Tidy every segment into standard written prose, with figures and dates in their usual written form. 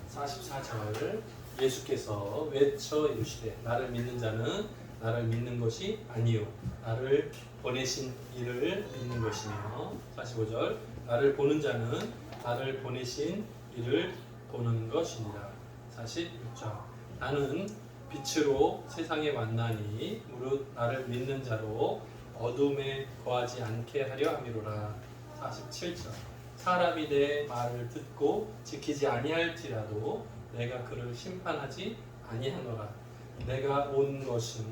44절 예수께서 외쳐 이르시되 나를 믿는 자는 나를 믿는 것이 아니요 나를 보내신 이를 믿는 것이며 45절 나를 보는 자는 나를 보내신 이를 보는 것이니라. 46절 나는 빛으로 세상에 왔나니 무릇 나를 믿는 자로 어둠에 거하지 않게 하려 함이로라. 47절 사람이 내 말을 듣고 지키지 아니할지라도 내가 그를 심판하지 아니하노라. 내가 온 것은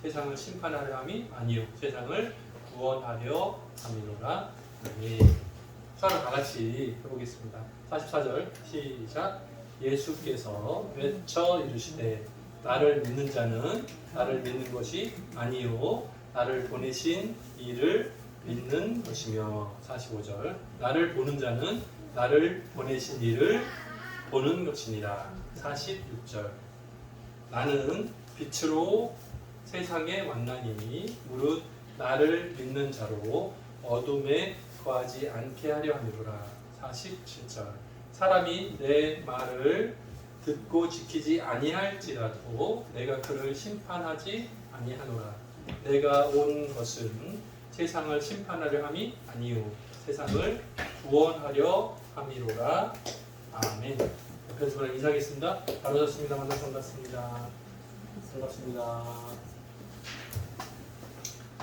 세상을 심판하려 함이 아니요 세상을 구원하려 함이로라. 아멘. 수화를 다 같이 해보겠습니다. 44절 시작. 예수께서 외쳐 이르시되 나를 믿는 자는 나를 믿는 것이 아니요 나를 보내신 이를 믿는 것이며 45절 나를 보는 자는 나를 보내신 이를 보는 것이니라. 46절 나는 빛으로 세상에 왔나니 무릇 나를 믿는 자로 어둠에 거하지 않게 하려 함이로라. 47절 사람이 내 말을 듣고 지키지 아니할지라도 내가 그를 심판하지 아니하노라. 내가 온 것은 세상을 심판하려 함이 아니요 세상을 구원하려 함이로라. 아멘. 옆에서 저랑 인사하겠습니다. 반갑습니다. 만나서 반갑습니다. 반갑습니다.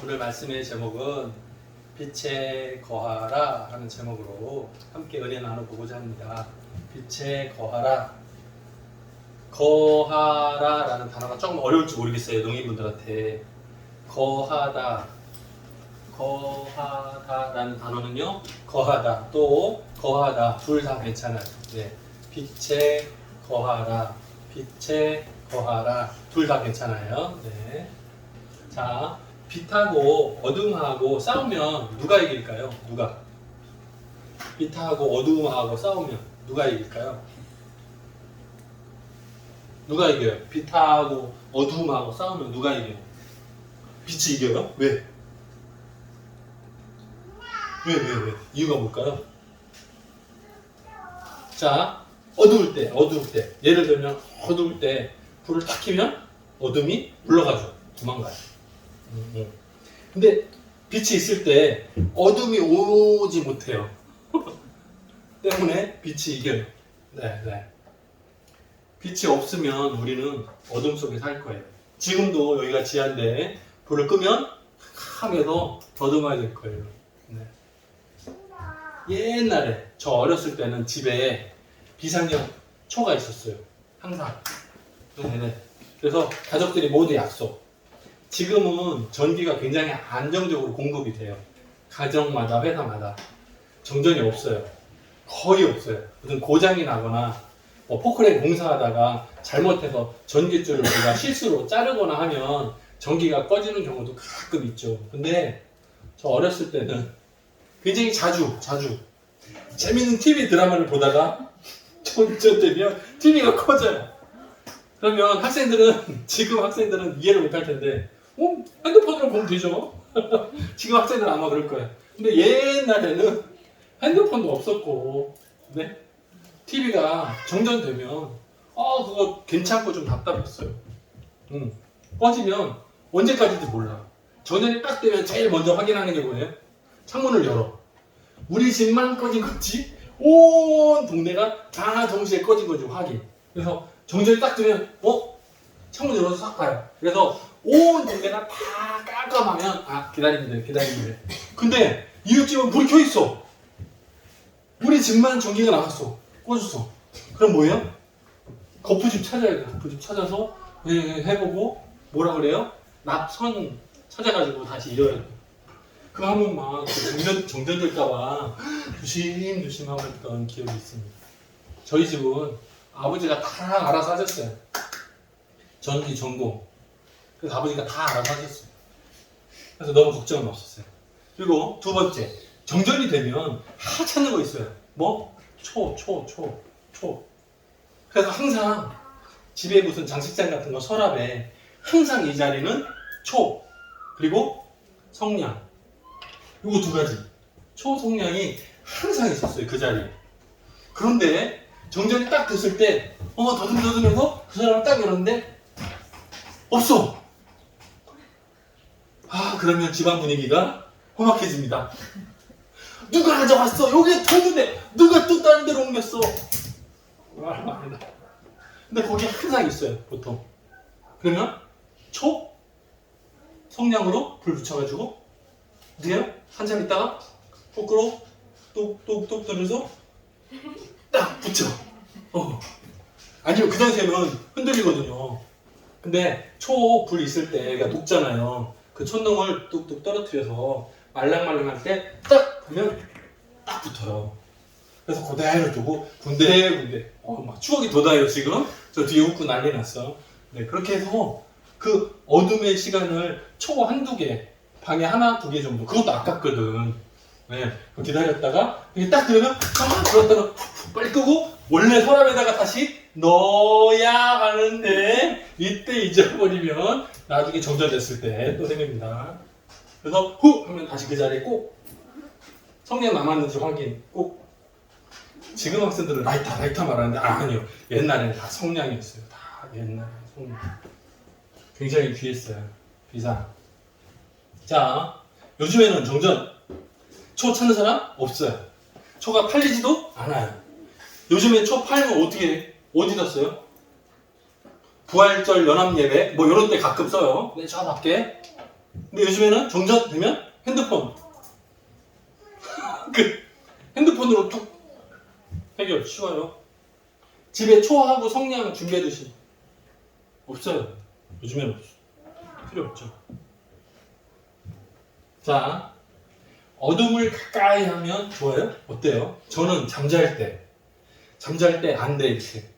오늘 말씀의 제목은 빛에 거하라 하는 제목으로 함께 은혜 나눠보고자 합니다. 빛에 거하라. 거하라 라는 단어가 조금 어려울지 모르겠어요. 농인분들한테. 거하다라는 단어는요, 거하다 또 거하다 둘 다 괜찮아요. 네, 빛에 거하라, 빛에 거하라 둘 다 괜찮아요. 네, 자 빛하고 어둠하고 싸우면 누가 이길까요? 누가? 빛하고 어둠하고 싸우면 누가 이길까요? 누가 이겨요? 빛하고 어둠하고 싸우면 누가 이겨요? 빛이 이겨요? 왜? 왜? 이유가 뭘까요? 자, 어두울 때. 예를 들면, 어두울 때, 불을 탁 켜면, 어둠이 물러가죠. 도망가요. 근데, 빛이 있을 때, 어둠이 오지 못해요. 때문에, 빛이 이겨요. 네. 빛이 없으면, 우리는 어둠 속에 살 거예요. 지금도 여기가 지하인데, 불을 끄면, 캄캄해서 더듬어야 될 거예요. 네. 옛날에 저 어렸을 때는 집에 비상용 초가 있었어요. 항상. 네네. 그래서 가족들이 모두 약속. 지금은 전기가 굉장히 안정적으로 공급이 돼요. 가정마다 회사마다 정전이 없어요. 거의 없어요. 무슨 고장이 나거나 포크레인 공사하다가 잘못해서 전기줄을 우리가 실수로 자르거나 하면 전기가 꺼지는 경우도 가끔 있죠. 근데 저 어렸을 때는 굉장히 자주 재밌는 TV 드라마를 보다가 전되면 TV가 꺼져요. 그러면 지금 학생들은 이해를 못할 텐데 핸드폰으로 보면 되죠. 지금 학생들은 아마 그럴 거예요. 근데 옛날에는 핸드폰도 없었고 네? TV가 정전되면 그거 괜찮고 좀 답답했어요. 꺼지면 언제까지인지 몰라. 정전이 딱 되면 제일 먼저 확인하는 게 뭐예요? 창문을 열어. 우리 집만 꺼진 건지 온 동네가 다 동시에 꺼진 건지 확인. 그래서 정전이 딱 되면 창문 열어서 싹 봐요. 그래서 온 동네가 다 깜깜하면 기다리면 돼. 근데 이웃집은 불이 켜 있어. 우리 집만 전기가 나갔어. 꺼졌어. 그럼 뭐예요? 거푸집 찾아야 돼. 거푸집 찾아서 해보고 뭐라 그래요? 납선 찾아가지고 다시 일어야 돼. 그거 한 번만 정전될까봐 조심 하고 있던 기억이 있습니다. 저희 집은 아버지가 다 알아서 하셨어요. 전기 전공. 그래서 아버지가 다 알아서 하셨어요. 그래서 너무 걱정은 없었어요. 그리고 두 번째, 정전이 되면 찾는 거 있어요. 뭐? 초. 그래서 항상 집에 무슨 장식장 같은 거 서랍에 항상 이 자리는 초 그리고 성냥. 요거 두 가지. 초성량이 항상 있었어요. 그 자리에. 그런데 정전이 딱 됐을 때 더듬더듬해서 그 사람을 딱 열었는데 없어. 그러면 집안 분위기가 험악해집니다. 누가 가져갔어? 여기에 뒀는데 누가 또 다른 데로 옮겼어? 근데 거기에 항상 있어요, 보통. 그러면 초 성냥으로 불 붙여가지고 어떻게요? 한참 있다가 거꾸로 똑똑똑 들어서 딱 붙여. 아니면 그 당시에는 흔들리거든요. 근데 초 불 있을 때 얘가 녹잖아요. 그 촛농을 뚝뚝 떨어뜨려서 말랑말랑할 때 딱 보면 딱 붙어요. 그래서 그대로 두고 군데군데 막 추억이 돋아요. 지금 저 뒤에 웃고 난리 났어. 네, 그렇게 해서 그 어둠의 시간을 초 한두 개, 방에 하나, 두 개 정도, 그것도 아깝거든. 네, 기다렸다가 이게 딱 들으면 그렇다가 빨리 끄고 원래 서랍에다가 다시 넣어야 하는데 이때 잊어버리면 나중에 정전됐을 때 또 생깁니다. 그래서 후 하면 다시 그 자리에 꼭 성냥 남았는지 확인 꼭. 지금 학생들은 라이터 말하는데 아니요, 옛날에는 다 성냥이었어요. 다 옛날에 성냥. 굉장히 귀했어요. 비상. 자, 요즘에는 정전 초 찾는 사람 없어요. 초가 팔리지도 않아요. 요즘에 초 팔면 어떻게 해? 어디다 써요? 부활절 연합예배 뭐 이런 때 가끔 써요. 네, 저 밖에. 근데 요즘에는 정전 되면 핸드폰 그 핸드폰으로 툭 해결 쉬워요. 집에 초하고 성냥 준비해두시 없어요. 요즘에는 없어. 필요 없죠. 자, 어둠을 가까이 하면 좋아요? 어때요? 저는 잠잘 때 안 돼 이렇게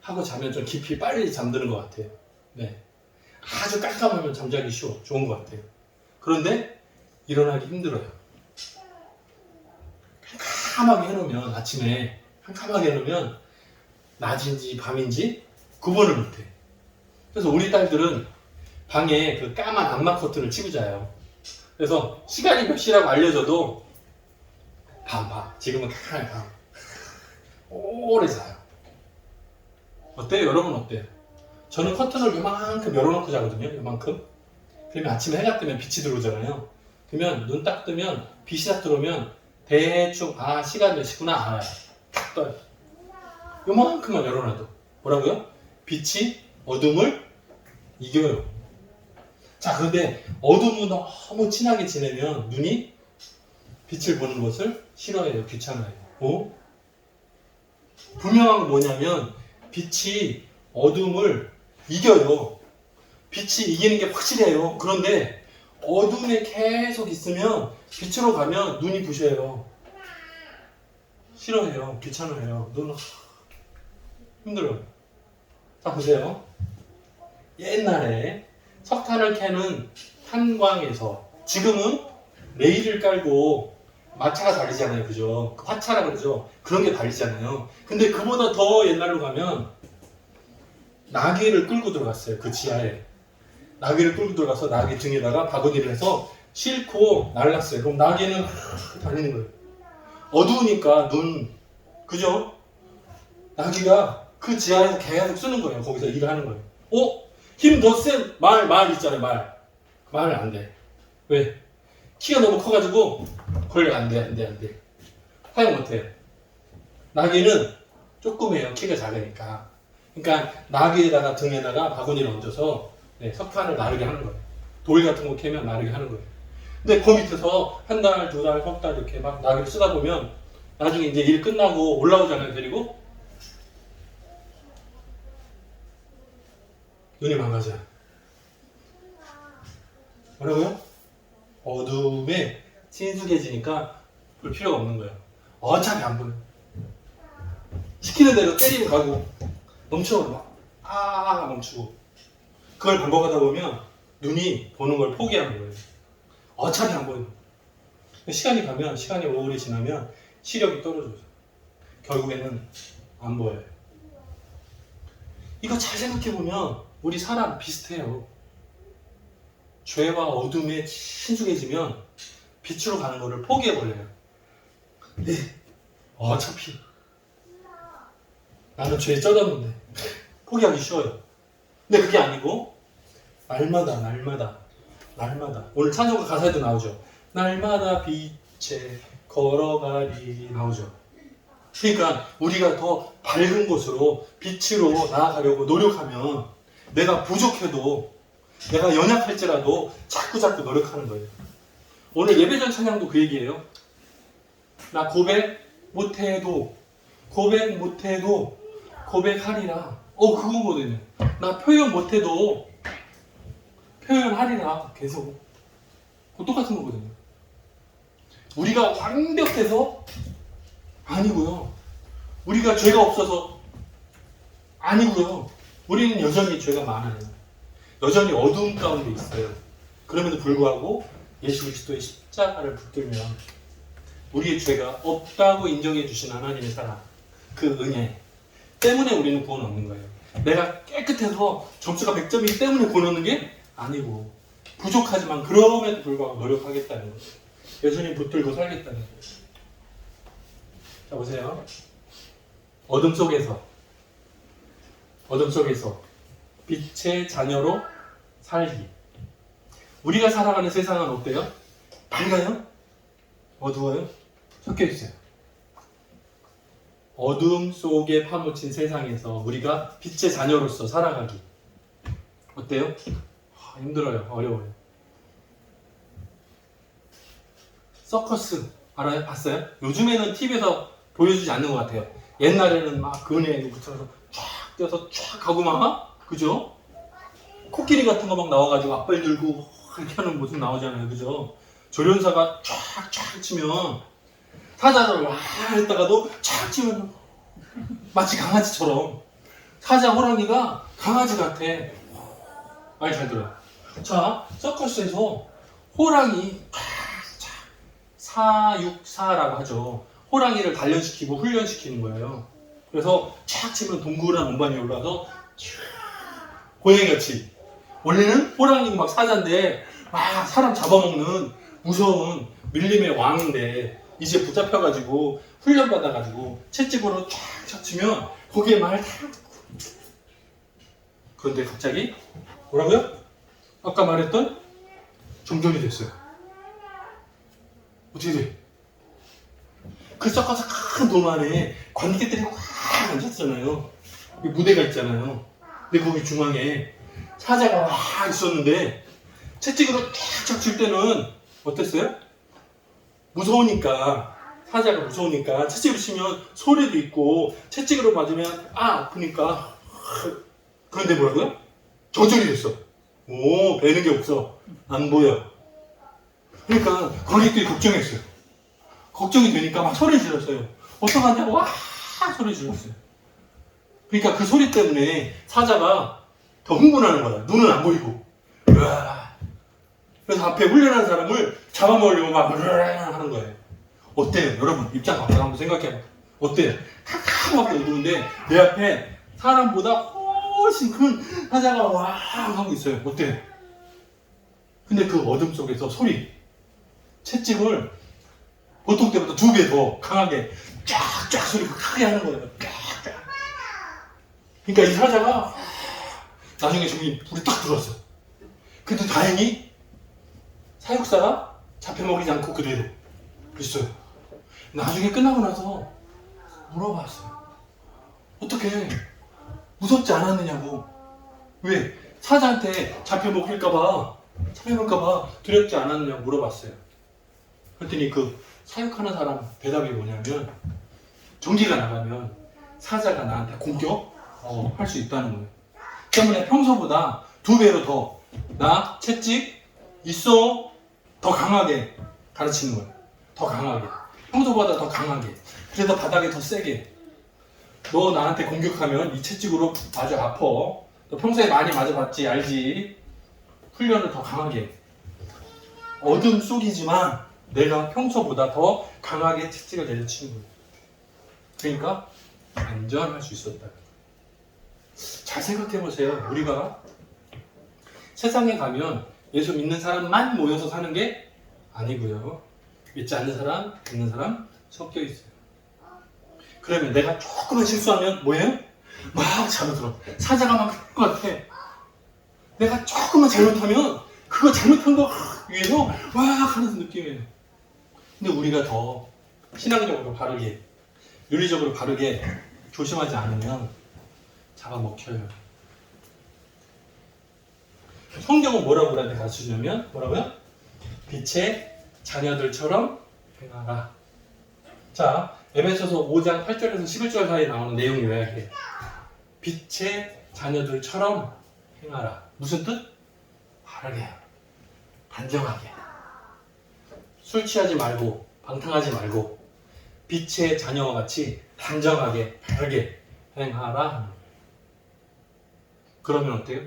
하고 자면 좀 깊이 빨리 잠드는 것 같아요. 네, 아주 깜깜하면 잠자기 쉬워. 좋은 것 같아요. 그런데 일어나기 힘들어요. 캄캄하게 해놓으면 아침에 캄캄하게 해놓으면 낮인지 밤인지 구분을 못해. 그래서 우리 딸들은 방에 그 까만 암막 커튼을 치고 자요. 그래서 시간이 몇 시라고 알려줘도 밤. 지금은 캄캄해 밤. 오래 자요. 어때요? 여러분 어때요? 저는 커튼을 요만큼 열어놓고 자거든요. 요만큼. 그러면 아침에 해가 뜨면 빛이 들어오잖아요. 그러면 눈 딱 뜨면 빛이 딱 들어오면 대충 시간 몇 시구나 알아요. 딱 떠요. 요만큼만 열어놔도 뭐라고요? 빛이 어둠을 이겨요. 자, 그런데 어둠은 너무 친하게 지내면 눈이 빛을 보는 것을 싫어해요. 귀찮아요. 분명한 건 뭐냐면 빛이 어둠을 이겨요. 빛이 이기는 게 확실해요. 그런데 어둠에 계속 있으면 빛으로 가면 눈이 부셔요. 싫어해요. 귀찮아요. 눈 힘들어요. 자, 보세요. 옛날에 석탄을 캐는 탄광에서 지금은 레일을 깔고 마차가 다니잖아요. 그죠? 화차라 그러죠. 그런 게 다니잖아요. 근데 그보다 더 옛날로 가면 나귀를 끌고 들어갔어요. 그 지하에. 나귀를 끌고 들어가서 나귀 등에다가 바구니를 해서 싣고 날랐어요. 그럼 나귀는 다니는 거예요. 어두우니까 그죠? 나귀가 그 지하에서 계속 쓰는 거예요. 거기서 일을 하는 거예요. 힘 더 센 말 있잖아요. 말은 안 돼. 왜? 키가 너무 커가지고 권력 안 돼. 사용 못 해요. 나귀는 조그매요. 키가 작으니까. 그러니까 나귀에다가 등에다가 바구니를 얹어서 석탄을 나르게 하는 거예요. 돌 같은 거 캐면 나르게 하는 거예요. 근데 그 밑에서 한 달, 두 달, 석 달 이렇게 막 나귀를 쓰다 보면 나중에 이제 일 끝나고 올라오잖아요. 데리고 눈이 망가져요. 뭐라고요? 어둠에 친숙해지니까 볼 필요가 없는 거예요. 어차피 안 보여. 시키는 대로 때리고 가고 멈춰 멈추고 그걸 반복하다 보면 눈이 보는 걸 포기하는 거예요. 어차피 안 보여. 시간이 오래 지나면 시력이 떨어져요. 결국에는 안 보여요. 이거 잘 생각해보면 우리 사람 비슷해요. 죄와 어둠에 친숙해지면 빛으로 가는 거를 포기해버려요. 어차피 나는 죄에 쩌졌는데 포기하기 쉬워요. 근데 그게 아니고 날마다 오늘 찬송가 가사에도 나오죠. 날마다 빛에 걸어가리 나오죠. 그러니까 우리가 더 밝은 곳으로 빛으로 나아가려고 노력하면 내가 부족해도 내가 연약할지라도 자꾸 노력하는 거예요. 오늘 예배전 찬양도 그 얘기예요. 나 고백 못해도 고백하리라. 그거거든요. 나 표현 못해도 표현하리라. 계속. 그거 똑같은 거거든요. 우리가 완벽해서 아니고요. 우리가 죄가 없어서 아니고요. 우리는 여전히 죄가 많아요. 여전히 어두운 가운데 있어요. 그럼에도 불구하고 예수 그리스도의 십자가를 붙들면 우리의 죄가 없다고 인정해 주신 하나님의 사랑, 그 은혜 때문에 우리는 구원 얻는 거예요. 내가 깨끗해서 점수가 100점이기 때문에 구원 얻는 게 아니고 부족하지만 그럼에도 불구하고 노력하겠다는 거예요. 여전히 붙들고 살겠다는 거예요. 자, 보세요. 어둠 속에서 빛의 자녀로 살기. 우리가 살아가는 세상은 어때요? 밝아요? 어두워요? 섞여 있어요. 어둠 속에 파묻힌 세상에서 우리가 빛의 자녀로서 살아가기. 어때요? 힘들어요. 어려워요. 서커스 알아요? 봤어요? 요즘에는 TV에서 보여주지 않는 것 같아요. 옛날에는 막 그네 붙여서 쫙 뛰어서 쫙 가고 막 그죠? 코끼리 같은 거 막 나와가지고 앞발 들고 이렇게 하는 모습 나오잖아요. 그죠? 조련사가 쫙 치면 사자를 와 했다가도 쫙 치면 마치 강아지처럼 사자 호랑이가 강아지 같아. 말 잘 들어요. 자, 서커스에서 호랑이 사육사라고 하죠. 호랑이를 단련시키고 훈련시키는 거예요. 그래서 쫙 치면 동그란 운반이 올라서 고양이같이. 원래는 호랑이가 막 사자인데 막 사람 잡아먹는 무서운 밀림의 왕인데 이제 붙잡혀가지고 훈련받아가지고 채찍으로 쫙 치면 거기에 말 다. 그런데 갑자기 뭐라고요? 아까 말했던 정전이 됐어요. 어떻게 돼? 그 서커스 큰 돔 안에 관객들이 꽉 앉았잖아요. 무대가 있잖아요. 근데 거기 중앙에 사자가 와 있었는데 채찍으로 쫙 칠 때는 어땠어요? 무서우니까 사자가 무서우니까 채찍으로 치면 소리도 있고 채찍으로 맞으면 아프니까. 그런데 뭐라고요? 정전이 됐어. 오, 배는 게 없어. 안 보여. 그러니까 관객들이 걱정했어요. 걱정이 되니까 막 소리 질렀어요. 어떡하냐고 와 소리 질렀어요. 그러니까 그 소리 때문에 사자가 더 흥분하는 거야. 눈은 안 보이고. 으아. 그래서 앞에 훈련하는 사람을 잡아먹으려고 막 으아 하는 거예요. 어때요? 여러분 입장 바꿔 한번 생각해봐. 어때요? 캄캄하게 어두운데 내 앞에 사람보다 훨씬 큰 사자가 와 하고 있어요. 어때요? 근데 그 어둠 속에서 소리 채찍을 보통 때보다 2배 더 강하게 쫙쫙 소리가 크게 하는 거예요. 쫙쫙. 그러니까 이 사자가 나중에 저기 불이 딱 들어왔어. 근데 다행히 사육사가 잡혀먹이지 않고 그대로 있어요. 나중에 끝나고 나서 물어봤어요. 어떻게 무섭지 않았느냐고. 왜? 사자한테 잡혀먹힐까봐 두렵지 않았느냐고 물어봤어요. 그랬더니 그 사육하는 사람 대답이 뭐냐면 전기가 나가면 사자가 나한테 공격할 수 있다는 거예요. 때문에 평소보다 2배로 더 나 채찍 있어 더 강하게 가르치는 거예요. 더 강하게 평소보다 더 강하게 그래서 바닥에 더 세게 너 나한테 공격하면 이 채찍으로 아주 아파. 너 평소에 많이 맞아봤지 알지. 훈련을 더 강하게 어둠 속이지만 내가 평소보다 더 강하게 채찍을 내려치는 거예요. 그러니까 안전할 수 있었다. 잘 생각해보세요. 우리가 세상에 가면 예수 믿는 사람만 모여서 사는 게 아니고요. 믿지 않는 사람, 믿는 사람 섞여 있어요. 그러면 내가 조금만 실수하면 뭐예요? 막 자루들어. 사자가 막 그럴 것 같아. 내가 조금만 잘못하면 그거 잘못한 거 위해서 와 하는 느낌이에요. 근데 우리가 더 신앙적으로 바르게, 윤리적으로 바르게 조심하지 않으면 잡아먹혀요. 성경은 뭐라고 우리한테 가르쳐주냐면 뭐라고요? 빛의 자녀들처럼 행하라. 자, 에베소서 5장 8절에서 11절 사이에 나오는 내용이 요약해. 빛의 자녀들처럼 행하라. 무슨 뜻? 바르게, 단정하게. 술 취하지 말고, 방탕하지 말고, 빛의 자녀와 같이 단정하게, 바르게 행하라. 그러면 어때요?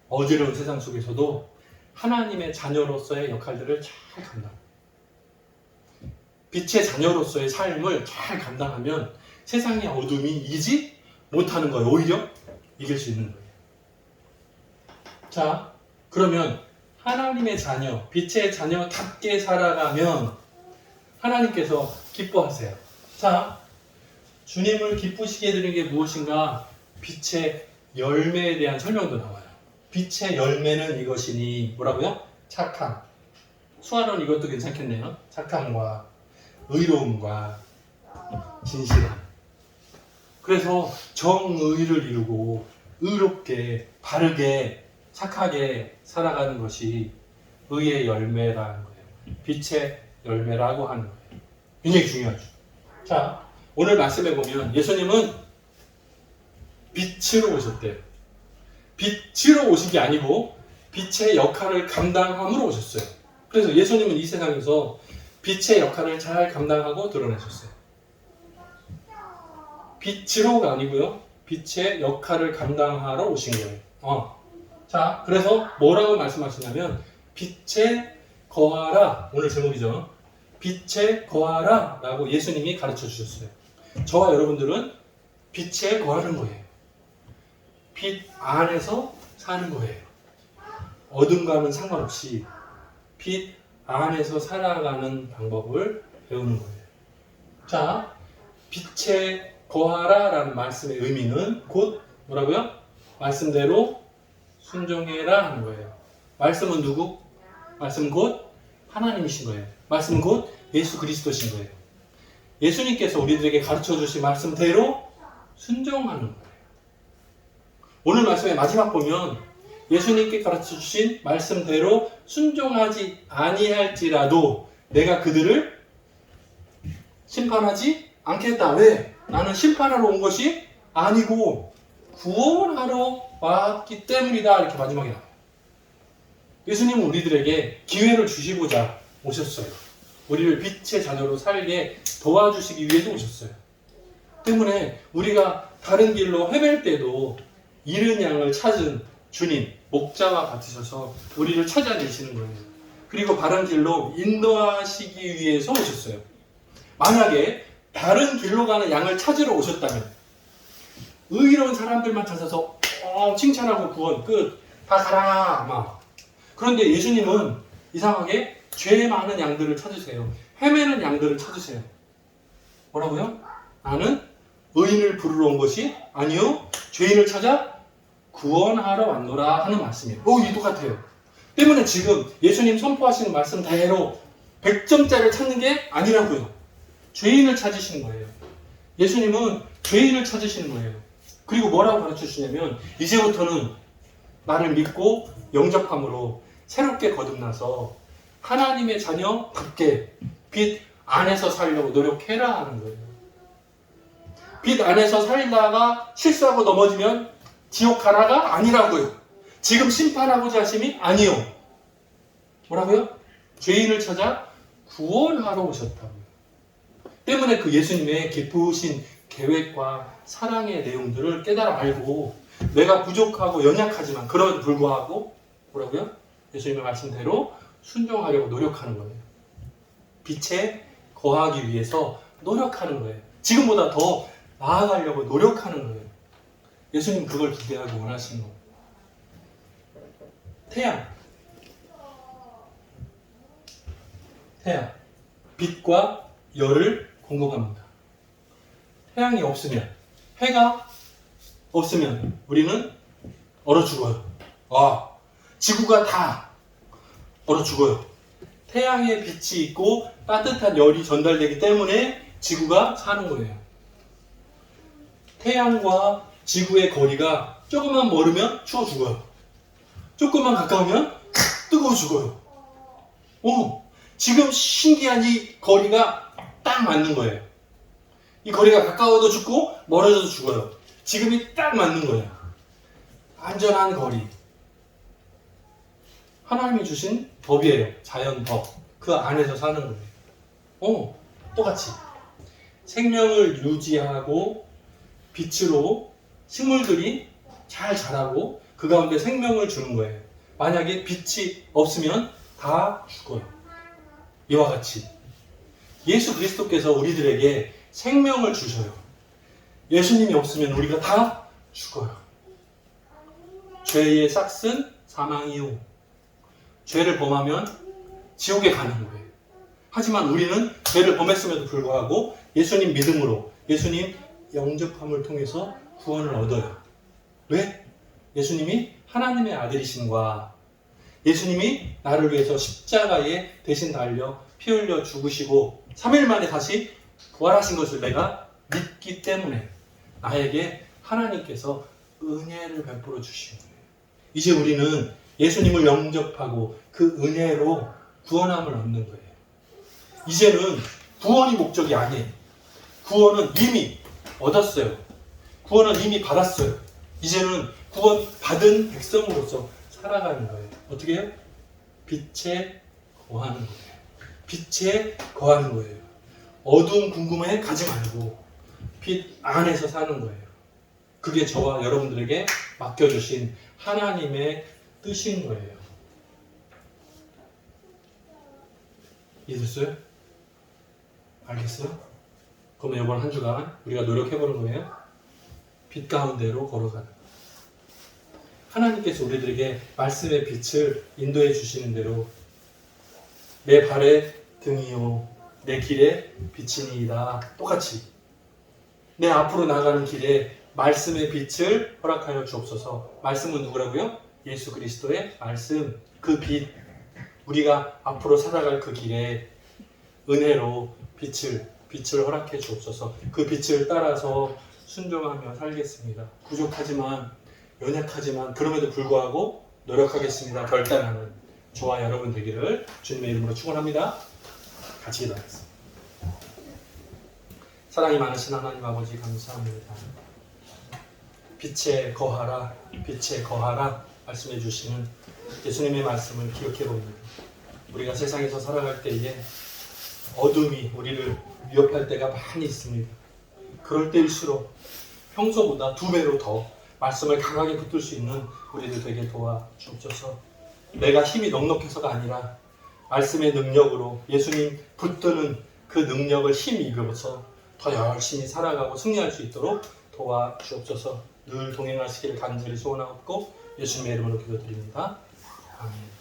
어지러운 세상 속에서도 하나님의 자녀로서의 역할들을 잘 감당. 빛의 자녀로서의 삶을 잘 감당하면 세상의 어둠이 이기지 못하는 거예요. 오히려 이길 수 있는 거예요. 자, 그러면 하나님의 자녀, 빛의 자녀답게 살아가면 하나님께서 기뻐하세요. 자, 주님을 기쁘시게 해드리는 게 무엇인가? 빛의 열매에 대한 설명도 나와요. 빛의 열매는 이것이니 뭐라고요? 착함. 수아론 이것도 괜찮겠네요. 착함과 의로움과 진실함. 그래서 정의를 이루고 의롭게 바르게 착하게 살아가는 것이 의의 열매라는 거예요. 빛의 열매라고 하는 거예요. 굉장히 중요하죠. 자, 오늘 말씀해 보면 예수님은 빛으로 오셨대요. 빛으로 오신 게 아니고 빛의 역할을 감당함으로 오셨어요. 그래서 예수님은 이 세상에서 빛의 역할을 잘 감당하고 드러내셨어요. 빛으로가 아니고요. 빛의 역할을 감당하러 오신 거예요. 자, 그래서 뭐라고 말씀하시냐면 빛에 거하라. 오늘 제목이죠. 빛에 거하라 라고 예수님이 가르쳐 주셨어요. 저와 여러분들은 빛에 거하는 거예요. 빛 안에서 사는 거예요. 어둠과는 상관없이 빛 안에서 살아가는 방법을 배우는 거예요. 자, 빛에 거하라 라는 말씀의 의미는 곧 뭐라고요? 말씀대로 순종해라 하는 거예요. 말씀은 누구? 말씀은 곧 하나님이신 거예요. 말씀은 곧 예수 그리스도신 거예요. 예수님께서 우리들에게 가르쳐 주신 말씀대로 순종하는 거예요. 오늘 말씀의 마지막 보면 예수님께 가르쳐 주신 말씀대로 순종하지 아니할지라도 내가 그들을 심판하지 않겠다. 왜? 나는 심판하러 온 것이 아니고 구원하러 왔기 때문이다. 이렇게 마지막에 나와요. 예수님은 우리들에게 기회를 주시고자 오셨어요. 우리를 빛의 자녀로 살게 도와주시기 위해서 오셨어요. 때문에 우리가 다른 길로 헤맬 때도 잃은 양을 찾은 주님, 목자와 같으셔서 우리를 찾아내시는 거예요. 그리고 바른 길로 인도하시기 위해서 오셨어요. 만약에 다른 길로 가는 양을 찾으러 오셨다면 의로운 사람들만 찾아서 칭찬하고 구원 끝, 다 가라 막. 그런데 예수님은 이상하게 죄 많은 양들을 찾으세요. 헤매는 양들을 찾으세요. 뭐라고요? 나는 의인을 부르러 온 것이 아니요 죄인을 찾아 구원하러 왔노라 하는 말씀이에요. 이 똑같아요. 때문에 지금 예수님 선포하시는 말씀대로 100점짜리를 찾는 게 아니라고요. 죄인을 찾으시는 거예요. 예수님은 죄인을 찾으시는 거예요. 그리고 뭐라고 가르쳐 주시냐면 이제부터는 나를 믿고 영접함으로 새롭게 거듭나서 하나님의 자녀답게 빛 안에서 살려고 노력해라 하는 거예요. 빛 안에서 살다가 실수하고 넘어지면 지옥 가라가 아니라고요. 지금 심판하고자 하심이 아니요. 뭐라고요? 죄인을 찾아 구원하러 오셨다고요. 때문에 그 예수님의 기쁘신 계획과 사랑의 내용들을 깨달아 알고 내가 부족하고 연약하지만 그럼에도 불구하고 뭐라고요? 예수님의 말씀대로 순종하려고 노력하는 거예요. 빛에 거하기 위해서 노력하는 거예요. 지금보다 더 나아가려고 노력하는 거예요. 예수님 그걸 기대하고 원하시는 거예요. 태양. 빛과 열을 공급합니다. 태양이 없으면 해가 없으면 우리는 얼어 죽어요. 지구가 다 얼어 죽어요. 태양의 빛이 있고 따뜻한 열이 전달되기 때문에 지구가 사는 거예요. 태양과 지구의 거리가 조금만 멀으면 추워 죽어요. 조금만 가까우면 뜨거워 죽어요. 지금 신기한 이 거리가 딱 맞는 거예요. 이 거리가 가까워도 죽고 멀어져도 죽어요. 지금이 딱 맞는 거예요. 안전한 거리. 하나님이 주신 법이에요. 자연 법. 그 안에서 사는 거예요. 똑같이 생명을 유지하고 빛으로 식물들이 잘 자라고 그 가운데 생명을 주는 거예요. 만약에 빛이 없으면 다 죽어요. 이와 같이 예수 그리스도께서 우리들에게 생명을 주셔요. 예수님이 없으면 우리가 다 죽어요. 죄의 싹은 사망이요. 죄를 범하면 지옥에 가는 거예요. 하지만 우리는 죄를 범했음에도 불구하고 예수님 믿음으로 예수님 영접함을 통해서 구원을 얻어요. 왜? 예수님이 하나님의 아들이신과 예수님이 나를 위해서 십자가에 대신 달려 피 흘려 죽으시고 3일 만에 다시 부활하신 것을 내가 믿기 때문에 나에게 하나님께서 은혜를 베풀어 주신 거예요. 이제 우리는 예수님을 영접하고 그 은혜로 구원함을 얻는 거예요. 이제는 구원이 목적이 아니에요. 구원은 이미 얻었어요. 구원은 이미 받았어요. 이제는 구원 받은 백성으로서 살아가는 거예요. 어떻게 해요? 빛에 거하는 거예요. 빛에 거하는 거예요. 어두운 궁금해 가지 말고 빛 안에서 사는 거예요. 그게 저와 여러분들에게 맡겨주신 하나님의 뜻인 거예요. 이해됐어요? 알겠어요? 그러면 이번 한 주간 우리가 노력해보는 거예요. 빛 가운데로 걸어가는 거예요. 하나님께서 우리들에게 말씀의 빛을 인도해 주시는 대로 내 발의 등이요 내 길에 빛이니이다. 똑같이 내 앞으로 나가는 길에 말씀의 빛을 허락하여 주옵소서. 말씀은 누구라고요? 예수 그리스도의 말씀, 그 빛. 우리가 앞으로 살아갈 그 길에 은혜로 빛을 허락해 주옵소서. 그 빛을 따라서 순종하며 살겠습니다. 부족하지만 연약하지만 그럼에도 불구하고 노력하겠습니다. 결단하는 저와 여러분 되기를 주님의 이름으로 축원합니다. 같이 기도하겠습니다. 사랑이 많으신 하나님 아버지 감사합니다. 빛에 거하라, 빛에 거하라 말씀해 주시는 예수님의 말씀을 기억해 봅니다. 우리가 세상에서 살아갈 때에 어둠이 우리를 위협할 때가 많이 있습니다. 그럴 때일수록 평소보다 2배로 더 말씀을 강하게 붙들 수 있는 우리들 되게 도와주옵소서. 내가 힘이 넉넉해서가 아니라 말씀의 능력으로 예수님 붙드는 그 능력을 힘입어서 더 열심히 살아가고 승리할 수 있도록 도와주옵소서. 늘 동행하시기를 간절히 소원하고 예수님의 이름으로 기도드립니다. 아멘.